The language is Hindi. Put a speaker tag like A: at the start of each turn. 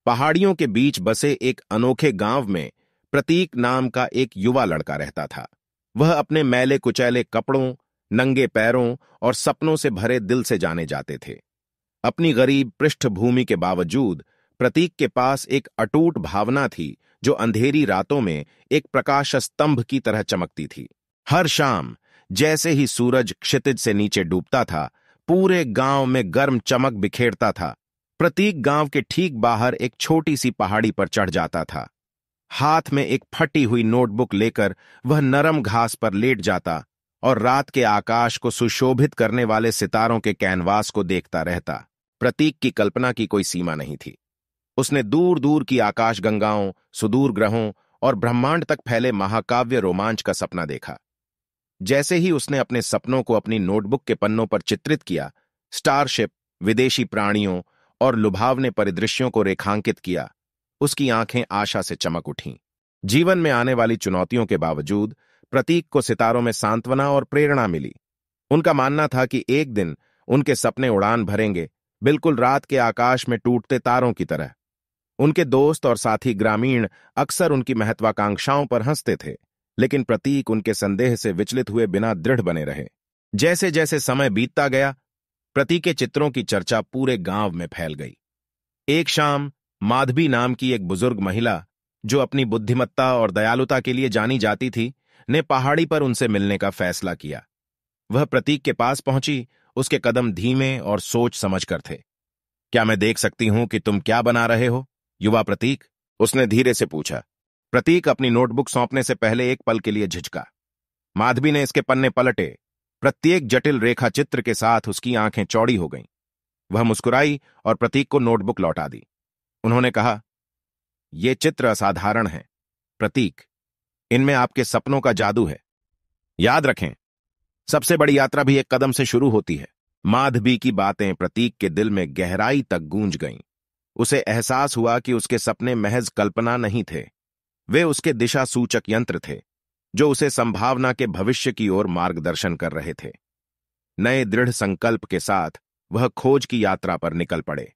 A: पहाड़ियों के बीच बसे एक अनोखे गांव में प्रतीक नाम का एक युवा लड़का रहता था। वह अपने मैले कुचैले कपड़ों, नंगे पैरों और सपनों से भरे दिल से जाने जाते थे। अपनी गरीब पृष्ठभूमि के बावजूद प्रतीक के पास एक अटूट भावना थी जो अंधेरी रातों में एक प्रकाश स्तंभ की तरह चमकती थी। हर शाम जैसे ही सूरज क्षितिज से नीचे डूबता था, पूरे गांव में गर्म चमक बिखेरता था। प्रतीक गांव के ठीक बाहर एक छोटी सी पहाड़ी पर चढ़ जाता था। हाथ में एक फटी हुई नोटबुक लेकर वह नरम घास पर लेट जाता और रात के आकाश को सुशोभित करने वाले सितारों के कैनवास को देखता रहता। प्रतीक की कल्पना की कोई सीमा नहीं थी। उसने दूर दूर की आकाशगंगाओं, सुदूर ग्रहों और ब्रह्मांड तक फैले महाकाव्य रोमांच का सपना देखा। जैसे ही उसने अपने सपनों को अपनी नोटबुक के पन्नों पर चित्रित किया, स्टारशिप, विदेशी प्राणियों और लुभावने परिदृश्यों को रेखांकित किया, उसकी आंखें आशा से चमक उठीं। जीवन में आने वाली चुनौतियों के बावजूद प्रतीक को सितारों में सांत्वना और प्रेरणा मिली। उनका मानना था कि एक दिन उनके सपने उड़ान भरेंगे, बिल्कुल रात के आकाश में टूटते तारों की तरह। उनके दोस्त और साथी ग्रामीण अक्सर उनकी महत्वाकांक्षाओं पर हंसते थे, लेकिन प्रतीक उनके संदेह से विचलित हुए बिना दृढ़ बने रहे। जैसे जैसे समय बीतता गया, प्रतीक के चित्रों की चर्चा पूरे गांव में फैल गई। एक शाम माधवी नाम की एक बुजुर्ग महिला, जो अपनी बुद्धिमत्ता और दयालुता के लिए जानी जाती थी, ने पहाड़ी पर उनसे मिलने का फैसला किया। वह प्रतीक के पास पहुंची। उसके कदम धीमे और सोच समझ कर थे। क्या मैं देख सकती हूं कि तुम क्या बना रहे हो, युवा प्रतीक? उसने धीरे से पूछा। प्रतीक अपनी नोटबुक सौंपने से पहले एक पल के लिए झिझका। माधवी ने इसके पन्ने पलटे। प्रत्येक जटिल रेखा चित्र के साथ उसकी आंखें चौड़ी हो गईं। वह मुस्कुराई और प्रतीक को नोटबुक लौटा दी। उन्होंने कहा, ये चित्र असाधारण हैं, प्रतीक। इनमें आपके सपनों का जादू है। याद रखें, सबसे बड़ी यात्रा भी एक कदम से शुरू होती है। माधवी की बातें प्रतीक के दिल में गहराई तक गूंज गईं। उसे एहसास हुआ कि उसके सपने महज कल्पना नहीं थे, वे उसके दिशा सूचक यंत्र थे, जो उसे संभावना के भविष्य की ओर मार्गदर्शन कर रहे थे। नए दृढ़ संकल्प के साथ वह खोज की यात्रा पर निकल पड़े।